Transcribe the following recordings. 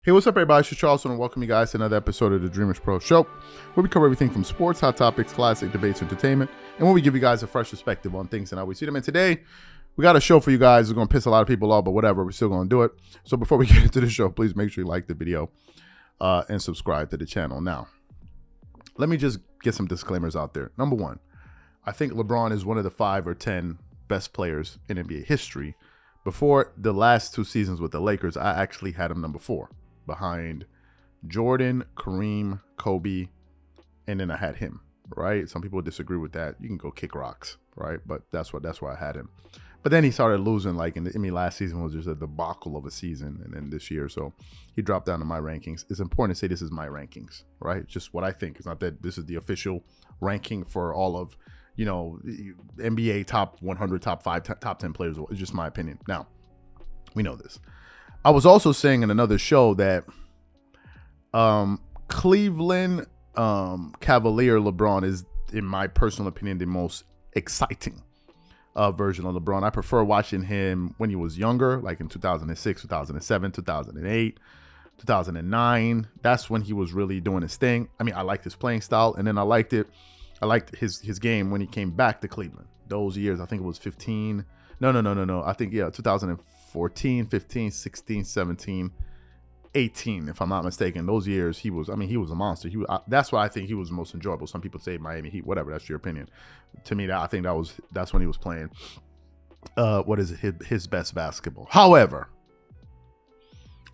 Hey, what's up, everybody? It's Charleston, and welcome you guys to another episode of the Dreamerspro Show, where we cover everything from sports, hot topics, classic debates, entertainment, and where we give you guys a fresh perspective on things and how we see them. And today, we got a show for you guys. It's going to piss a lot of people off, but whatever, we're still going to do it. So before we get into the show, please make sure you like the video and subscribe to the channel. Now, let me just get some disclaimers out there. Number one, I think LeBron is one of the 5 or 10 best players in NBA history. Before the last 2 seasons with the Lakers, I actually had him number 4. Behind Jordan, Kareem, Kobe, and then I had him, right? Some people disagree with that. You can go kick rocks, right? But that's why I had him. But then he started losing, like last season was just a debacle of a season, and then this year, so he dropped down to my rankings. It's important to say this is my rankings, right? Just what I think. It's not that this is the official ranking for all of, NBA top 100, top 5, top 10 players. It's just my opinion. Now, we know this. I was also saying in another show that Cleveland Cavalier LeBron is, in my personal opinion, the most exciting version of LeBron. I prefer watching him when he was younger, like in 2006, 2007, 2008, 2009. That's when he was really doing his thing. I mean, I liked his playing style, and then I liked his game when he came back to Cleveland. Those years, I think it was 15. No. I think, 2014, 15, 16, 17, 18, if I'm not mistaken. Those years, he was a monster. That's why I think he was the most enjoyable. Some people say Miami Heat, whatever. That's your opinion. To me, I think that's when he was playing. His best basketball. However,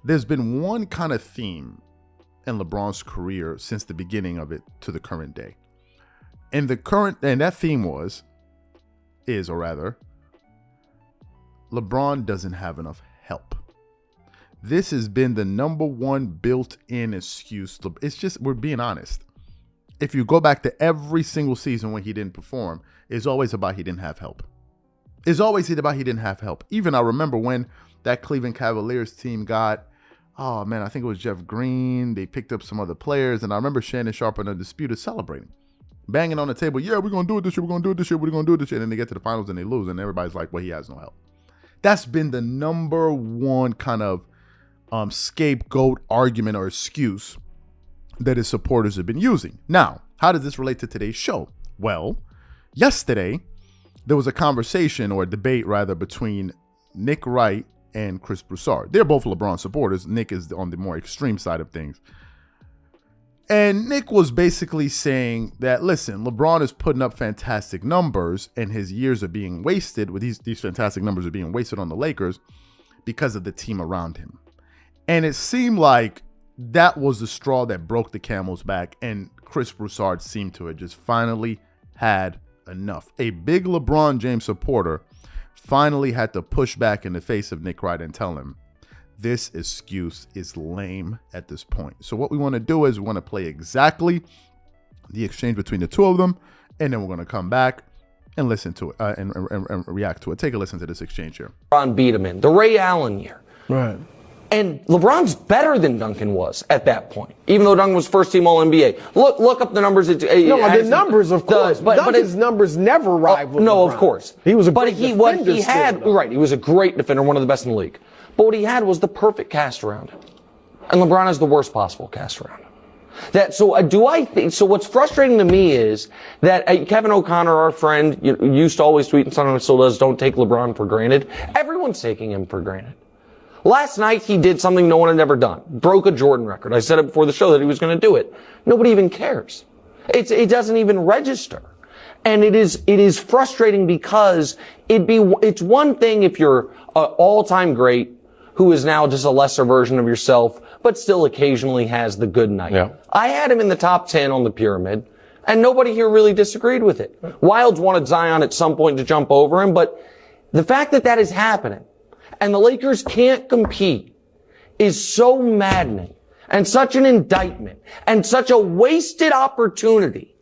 there's been one kind of theme in LeBron's career since the beginning of it to the current day, and that theme LeBron doesn't have enough help. This has been the number one built-in excuse. It's just, we're being honest. If you go back to every single season when he didn't perform, it's always about he didn't have help. Even I remember when that Cleveland Cavaliers team got, I think it was Jeff Green. They picked up some other players, and I remember Shannon Sharpe and Undisputed celebrating, banging on the table. Yeah, we're going to do it this year. We're going to do it this year. We're going to do it this year. And then they get to the finals and they lose, and everybody's like, well, he has no help. That's been the number one kind of scapegoat argument or excuse that his supporters have been using. Now, how does this relate to today's show? Well, yesterday, there was a conversation or a debate, rather, between Nick Wright and Chris Broussard. They're both LeBron supporters. Nick is on the more extreme side of things. And Nick was basically saying that, listen, LeBron is putting up fantastic numbers and his years are being wasted with these fantastic numbers are being wasted on the Lakers because of the team around him. And it seemed like that was the straw that broke the camel's back, and Chris Broussard seemed to have just finally had enough. A big LeBron James supporter finally had to push back in the face of Nick Wright and tell him, this excuse is lame at this point. So what we want to do is we want to play exactly the exchange between the two of them, and then we're going to come back and listen to it and react to it. Take a listen to this exchange here. LeBron beat him in the Ray Allen year. Right. And LeBron's better than Duncan was at that point, even though Duncan was first team All-NBA. Look up the numbers. The numbers, of course. But his numbers never rivaled. No, LeBron. Of course. He was a great defender. Right, he was a great defender, one of the best in the league. But what he had was the perfect cast around him. And LeBron has the worst possible cast around him. So what's frustrating to me is that Kevin O'Connor, our friend, used to always tweet, and sometimes still does, don't take LeBron for granted. Everyone's taking him for granted. Last night, he did something no one had ever done. Broke a Jordan record. I said it before the show that he was going to do it. Nobody even cares. It doesn't even register. And it is frustrating because it's one thing if you're an all-time great who is now just a lesser version of yourself, but still occasionally has the good night. Yeah. I had him in the top 10 on the pyramid, and nobody here really disagreed with it. Wilds wanted Zion at some point to jump over him, but the fact that is happening, and the Lakers can't compete, is so maddening, and such an indictment, and such a wasted opportunity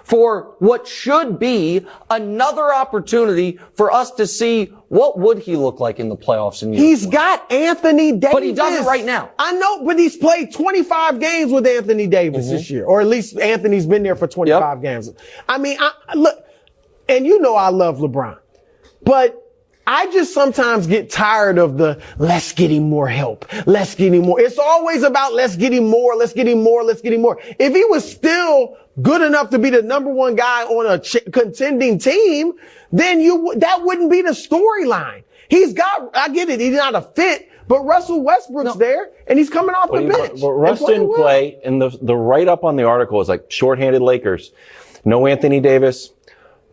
for what should be another opportunity for us to see what would he look like in the playoffs. He's got Anthony Davis. But he doesn't right now. I know, but he's played 25 games with Anthony Davis this year. Or at least Anthony's been there for 25 games. I mean, look, and I love LeBron. But I just sometimes get tired of the let's get him more help. Let's get him more. It's always about let's get him more. Let's get him more. Let's get him more. If he was still good enough to be the number one guy on a contending team, then that wouldn't be the storyline. I get it. He's not a fit, but Russell Westbrook's there and he's coming off the bench. But Russ didn't play, and the write-up on the article is like shorthanded Lakers. No Anthony Davis.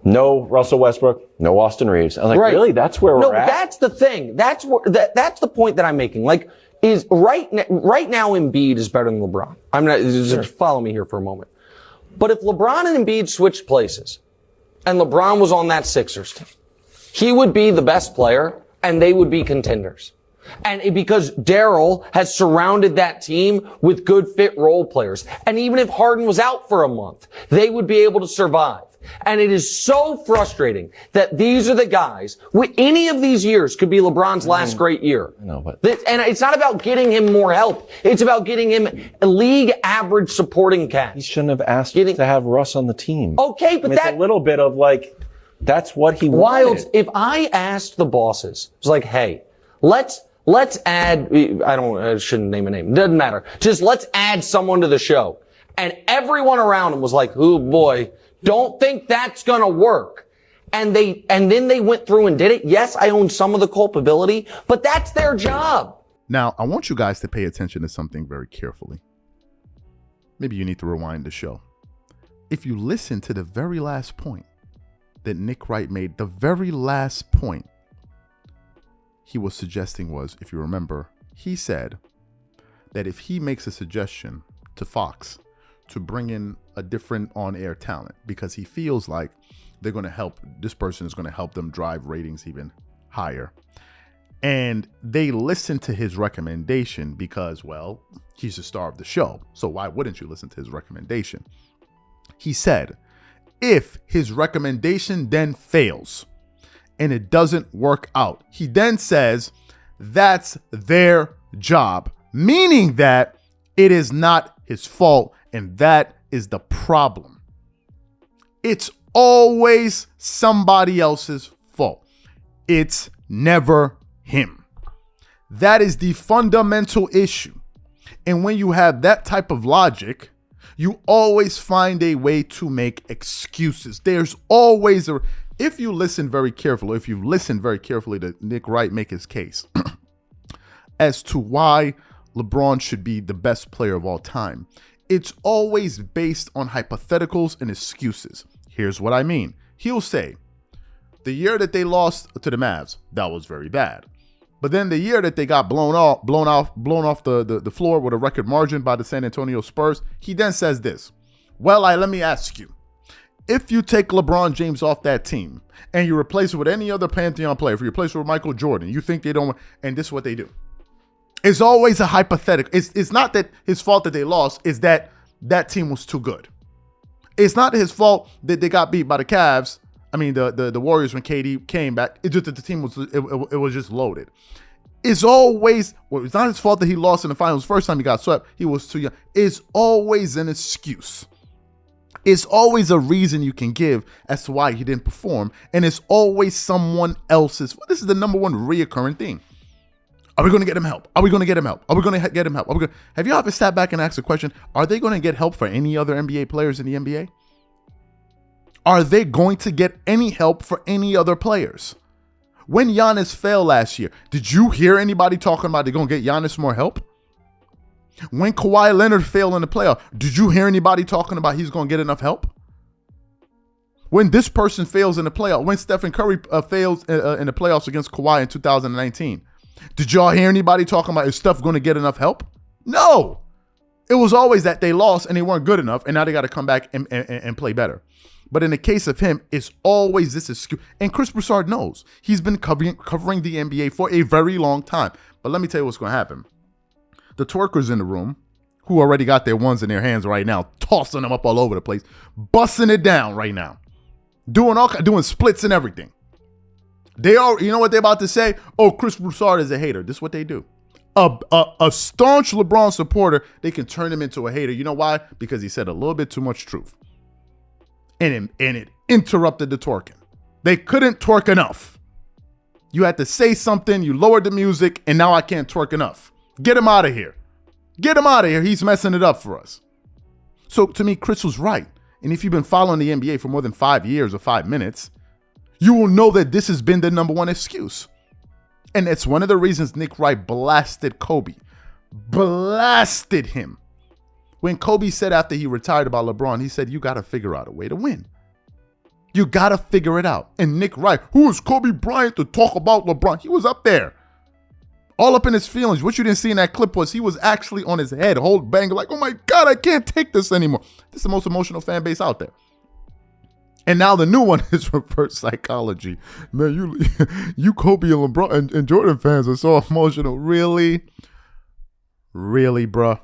No Russell Westbrook, no Austin Reeves. I'm like, really? That's where we're at? That's the thing. That's the point that I'm making. Like, is right now Embiid is better than LeBron. I'm not, just follow me here for a moment. But if LeBron and Embiid switched places and LeBron was on that Sixers team, he would be the best player and they would be contenders. And because Daryl has surrounded that team with good fit role players. And even if Harden was out for a month, they would be able to survive. And it is so frustrating that these are the guys. Any of these years could be LeBron's last great year. No, but and it's not about getting him more help. It's about getting him a league average supporting cast. he shouldn't have asked to have Russ on the team. Okay, but it's a little bit of like, that's what he Wilds, wanted. if I asked the bosses, it was like, hey, let's add, I shouldn't name a name. Doesn't matter. Just let's add someone to the show. And everyone around him was like, oh boy, don't think that's gonna work. And then they went through and did it. Yes, I own some of the culpability, but that's their job. Now, I want you guys to pay attention to something very carefully. Maybe you need to rewind the show. If you listen to the very last point that Nick Wright made, the very last point he was suggesting was, if you remember, he said that if he makes a suggestion to Fox to bring in a different on-air talent because he feels like they're going to help, this person is going to help them drive ratings even higher. And they listen to his recommendation because, well, he's the star of the show. So why wouldn't you listen to his recommendation? He said, if his recommendation then fails and it doesn't work out, he then says that's their job, meaning that it is not his fault. And that is the problem. It's always somebody else's fault. It's never him. That is the fundamental issue. And when you have that type of logic, you always find a way to make excuses. There's always if you listen very carefully, if you listen very carefully to Nick Wright make his case as to why LeBron should be the best player of all time, it's always based on hypotheticals and excuses. Here's what I mean. He'll say, the year that they lost to the Mavs, that was very bad. But then the year that they got blown off the floor with a record margin by the San Antonio Spurs, he then says this. Well, let me ask you, if you take LeBron James off that team and you replace it with any other Pantheon player, if you replace it with Michael Jordan, you think they don't, and this is what they do. It's always a hypothetical. It's not that his fault that they lost, is that team was too good. It's not his fault that they got beat by the Cavs. I mean, the Warriors when KD came back. It's just that the team was just loaded. It's always, well, it's not his fault that he lost in the finals. First time he got swept, he was too young. It's always an excuse. It's always a reason you can give as to why he didn't perform. And it's always someone else's. This is the number one reoccurring thing. Are we going to get him help? Are we going to get him help? Are we going to get him help? Have you ever sat back and asked the question, are they going to get help for any other NBA players in the NBA? Are they going to get any help for any other players? When Giannis failed last year, did you hear anybody talking about they're going to get Giannis more help? When Kawhi Leonard failed in the playoff, did you hear anybody talking about he's going to get enough help? When this person fails in the playoff, when Stephen Curry fails in the playoffs against Kawhi in 2019, did y'all hear anybody talking about is Steph going to get enough help? No. It was always that they lost and they weren't good enough and now they got to come back and play better. But in the case of him, it's always this excuse. And Chris Broussard knows. He's been covering the NBA for a very long time. But let me tell you what's going to happen. The twerkers in the room, who already got their ones in their hands right now, tossing them up all over the place, busting it down right now, doing splits and everything. You know what they're about to say? Oh, Chris Broussard is a hater. This is what they do. A staunch LeBron supporter, they can turn him into a hater. You know why? Because he said a little bit too much truth. And it interrupted the twerking. They couldn't twerk enough. You had to say something, you lowered the music, and now I can't twerk enough. Get him out of here. Get him out of here. He's messing it up for us. So to me, Chris was right. And if you've been following the NBA for more than 5 years or 5 minutes, you will know that this has been the number one excuse. And it's one of the reasons Nick Wright blasted Kobe. Blasted him. When Kobe said after he retired about LeBron, he said, you got to figure out a way to win. You got to figure it out. And Nick Wright, who is Kobe Bryant to talk about LeBron? He was up there. All up in his feelings. What you didn't see in that clip was he was actually on his head, hold bang, like, oh my God, I can't take this anymore. This is the most emotional fan base out there. And now the new one is reverse psychology. Man, you Kobe and LeBron and Jordan fans are so emotional. Really? Really, bruh?